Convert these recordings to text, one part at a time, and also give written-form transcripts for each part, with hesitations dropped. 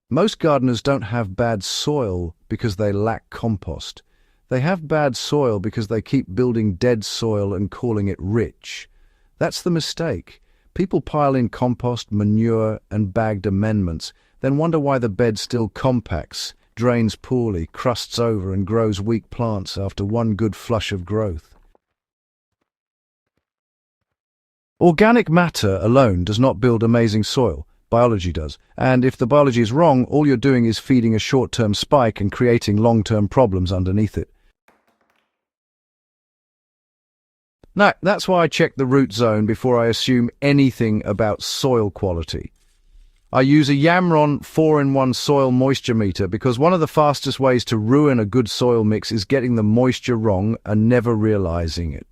Most gardeners don't have bad soil because they lack compost. They have bad soil because they keep building dead soil and calling it rich. That's the mistake. People pile in compost, manure, and bagged amendments, then wonder why the bed still compacts, drains poorly, crusts over, and grows weak plants after one good flush of growth. Organic matter alone does not build amazing soil. Biology does. And if the biology is wrong, all you're doing is feeding a short-term spike and creating long-term problems underneath it. Now, that's why I check the root zone before I assume anything about soil quality. I use a Yamron 4-in-1 soil moisture meter because one of the fastest ways to ruin a good soil mix is getting the moisture wrong and never realizing it.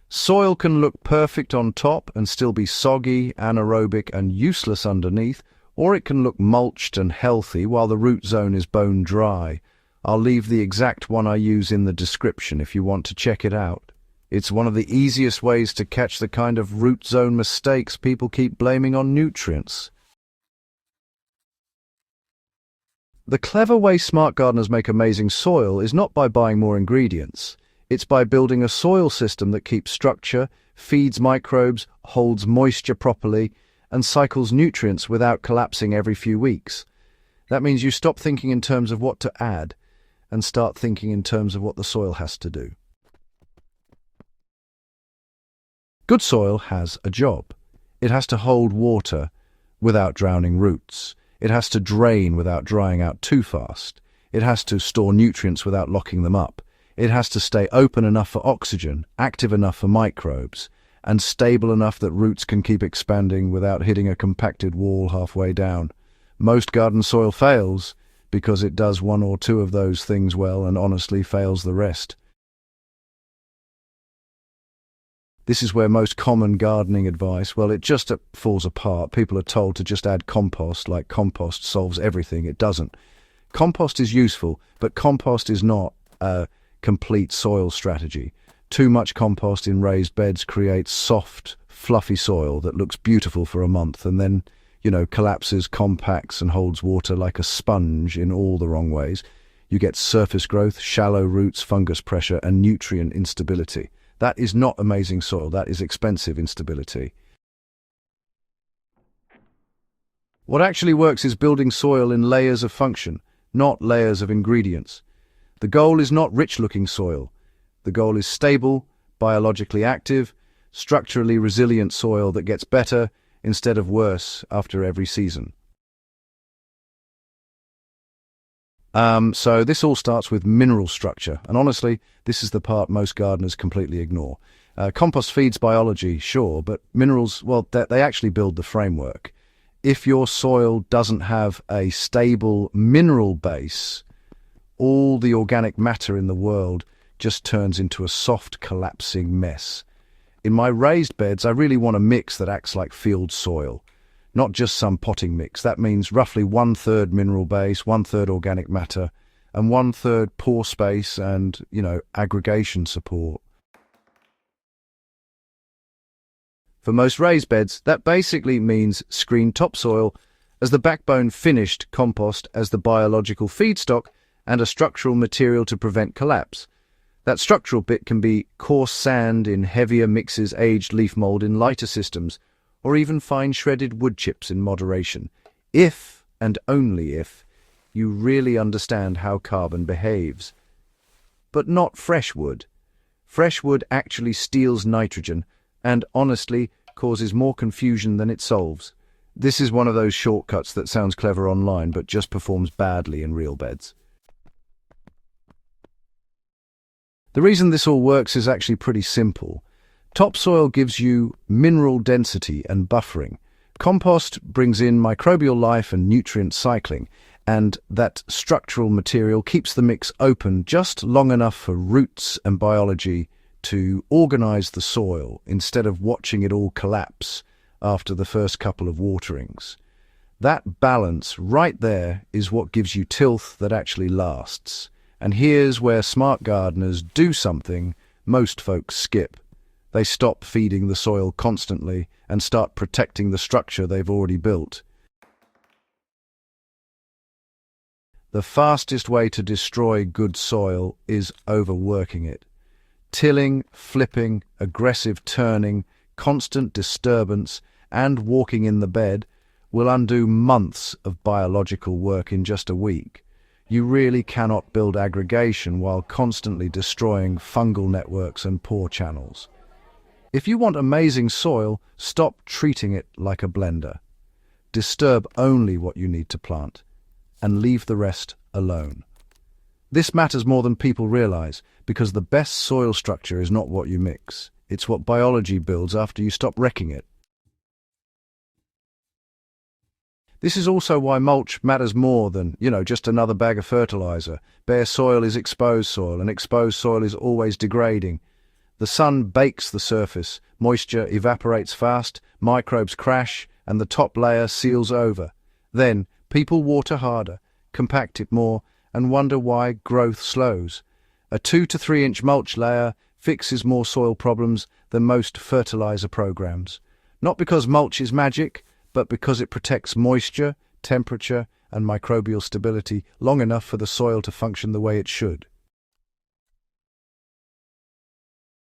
Soil can look perfect on top and still be soggy, anaerobic, and useless underneath, or it can look mulched and healthy while the root zone is bone dry. I'll leave the exact one I use in the description if you want to check it out. It's one of the easiest ways to catch the kind of root zone mistakes people keep blaming on nutrients. The clever way smart gardeners make amazing soil is not by buying more ingredients. It's by building a soil system that keeps structure, feeds microbes, holds moisture properly, and cycles nutrients without collapsing every few weeks. That means you stop thinking in terms of what to add and start thinking in terms of what the soil has to do. Good soil has a job. It has to hold water without drowning roots. It has to drain without drying out too fast. It has to store nutrients without locking them up. It has to stay open enough for oxygen, active enough for microbes, and stable enough that roots can keep expanding without hitting a compacted wall halfway down. Most garden soil fails because it does one or two of those things well and honestly fails the rest. This is where most common gardening advice, well, it just falls apart. People are told to just add compost, like compost solves everything. It doesn't. Compost is useful, but compost is not a complete soil strategy. Too much compost in raised beds creates soft, fluffy soil that looks beautiful for a month and then, collapses, compacts, and holds water like a sponge in all the wrong ways. You get surface growth, shallow roots, fungus pressure, and nutrient instability. That is not amazing soil. That is expensive instability. What actually works is building soil in layers of function, not layers of ingredients. The goal is not rich-looking soil. The goal is stable, biologically active, structurally resilient soil that gets better instead of worse after every season. So this all starts with mineral structure, and honestly, this is the part most gardeners completely ignore. Compost feeds biology, sure, but minerals, well, they actually build the framework. If your soil doesn't have a stable mineral base, all the organic matter in the world just turns into a soft, collapsing mess. In my raised beds, I really want a mix that acts like field soil, not just some potting mix. That means roughly 1/3 mineral base, 1/3 organic matter, and 1/3 pore space and, aggregation support. For most raised beds, that basically means screen topsoil as the backbone, finished compost as the biological feedstock, and a structural material to prevent collapse. That structural bit can be coarse sand in heavier mixes, aged leaf mold in lighter systems, or even fine shredded wood chips in moderation, if and only if you really understand how carbon behaves. But not fresh wood. Fresh wood actually steals nitrogen and honestly causes more confusion than it solves. This is one of those shortcuts that sounds clever online but just performs badly in real beds. The reason this all works is actually pretty simple. Topsoil gives you mineral density and buffering. Compost brings in microbial life and nutrient cycling, and that structural material keeps the mix open just long enough for roots and biology to organize the soil instead of watching it all collapse after the first couple of waterings. That balance right there is what gives you tilth that actually lasts. And here's where smart gardeners do something most folks skip. They stop feeding the soil constantly and start protecting the structure they've already built. The fastest way to destroy good soil is overworking it. Tilling, flipping, aggressive turning, constant disturbance, and walking in the bed will undo months of biological work in just a week. You really cannot build aggregation while constantly destroying fungal networks and pore channels. If you want amazing soil, stop treating it like a blender. Disturb only what you need to plant, and leave the rest alone. This matters more than people realize, because the best soil structure is not what you mix. It's what biology builds after you stop wrecking it. This is also why mulch matters more than, just another bag of fertilizer. Bare soil is exposed soil, and exposed soil is always degrading. The sun bakes the surface, moisture evaporates fast, microbes crash, and the top layer seals over. Then, people water harder, compact it more, and wonder why growth slows. A 2 to 3 inch mulch layer fixes more soil problems than most fertilizer programs. Not because mulch is magic, but because it protects moisture, temperature, and microbial stability long enough for the soil to function the way it should.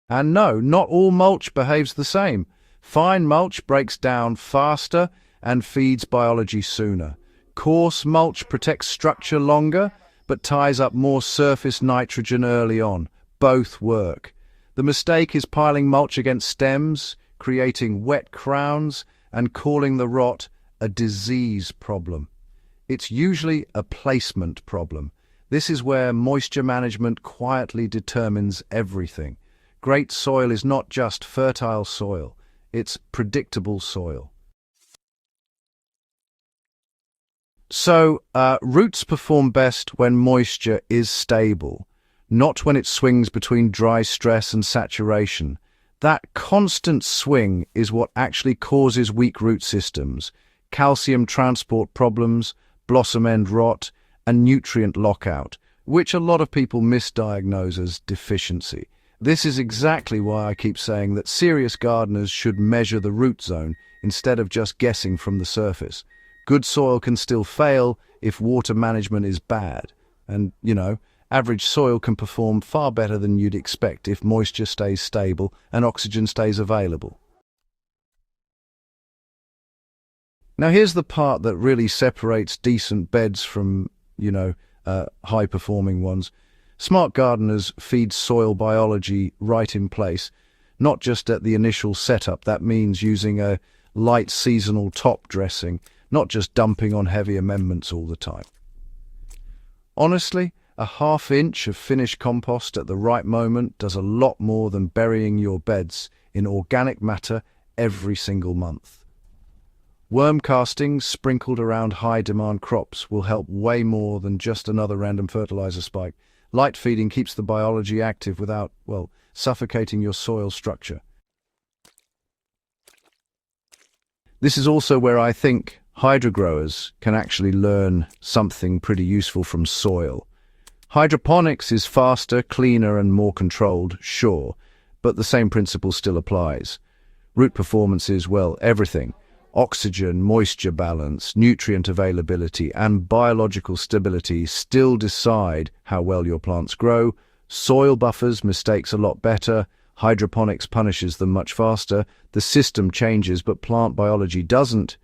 And no, not all mulch behaves the same. Fine mulch breaks down faster and feeds biology sooner. Coarse mulch protects structure longer, but ties up more surface nitrogen early on. Both work. The mistake is piling mulch against stems, creating wet crowns, and calling the rot a disease problem. It's usually a placement problem. This is where moisture management quietly determines everything. Great soil is not just fertile soil, it's predictable soil. So, roots perform best when moisture is stable, not when it swings between dry stress and saturation. That constant swing is what actually causes weak root systems, calcium transport problems, blossom end rot, and nutrient lockout, which a lot of people misdiagnose as deficiency. This is exactly why I keep saying that serious gardeners should measure the root zone instead of just guessing from the surface. Good soil can still fail if water management is bad. And, average soil can perform far better than you'd expect if moisture stays stable and oxygen stays available. Now here's the part that really separates decent beds from, high-performing ones. Smart gardeners feed soil biology right in place, not just at the initial setup. That means using a light seasonal top dressing, not just dumping on heavy amendments all the time. Honestly, a half-inch of finished compost at the right moment does a lot more than burying your beds in organic matter every single month. Worm castings sprinkled around high-demand crops will help way more than just another random fertilizer spike. Light feeding keeps the biology active without, suffocating your soil structure. This is also where I think hydrogrowers can actually learn something pretty useful from soil. Hydroponics is faster, cleaner, and more controlled, sure, but the same principle still applies. Root performance is, everything. Oxygen, moisture balance, nutrient availability, and biological stability still decide how well your plants grow. Soil buffers mistakes a lot better. Hydroponics punishes them much faster. The system changes, but plant biology doesn't.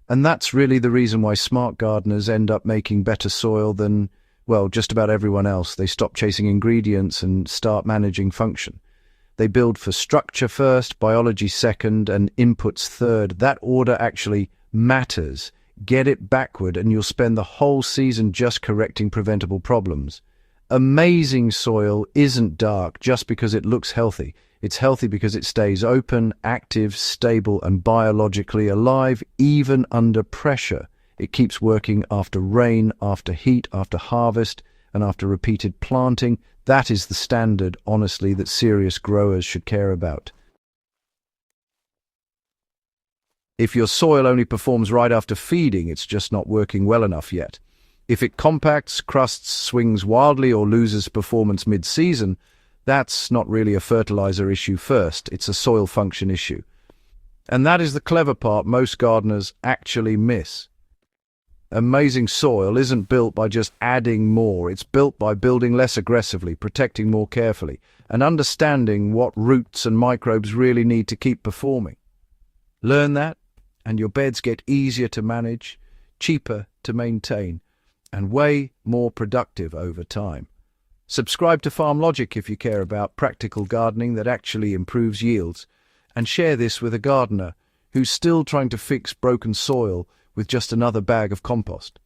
And that's really the reason why smart gardeners end up making better soil than, just about everyone else. They stop chasing ingredients and start managing function. They build for structure first, biology second, and inputs third. That order actually matters. Get it backward and you'll spend the whole season just correcting preventable problems. Amazing soil isn't dark just because it looks healthy. It's healthy because it stays open, active, stable, and biologically alive even under pressure. It keeps working after rain, after heat, after harvest, and after repeated planting. That is the standard, honestly, that serious growers should care about. If your soil only performs right after feeding, it's just not working well enough yet. If it compacts, crusts, swings wildly, or loses performance mid-season, that's not really a fertilizer issue first, it's a soil function issue. And that is the clever part most gardeners actually miss. Amazing soil isn't built by just adding more, it's built by building less aggressively, protecting more carefully, and understanding what roots and microbes really need to keep performing. Learn that, and your beds get easier to manage, cheaper to maintain, and way more productive over time. Subscribe to Farm Logic if you care about practical gardening that actually improves yields, and share this with a gardener who's still trying to fix broken soil with just another bag of compost.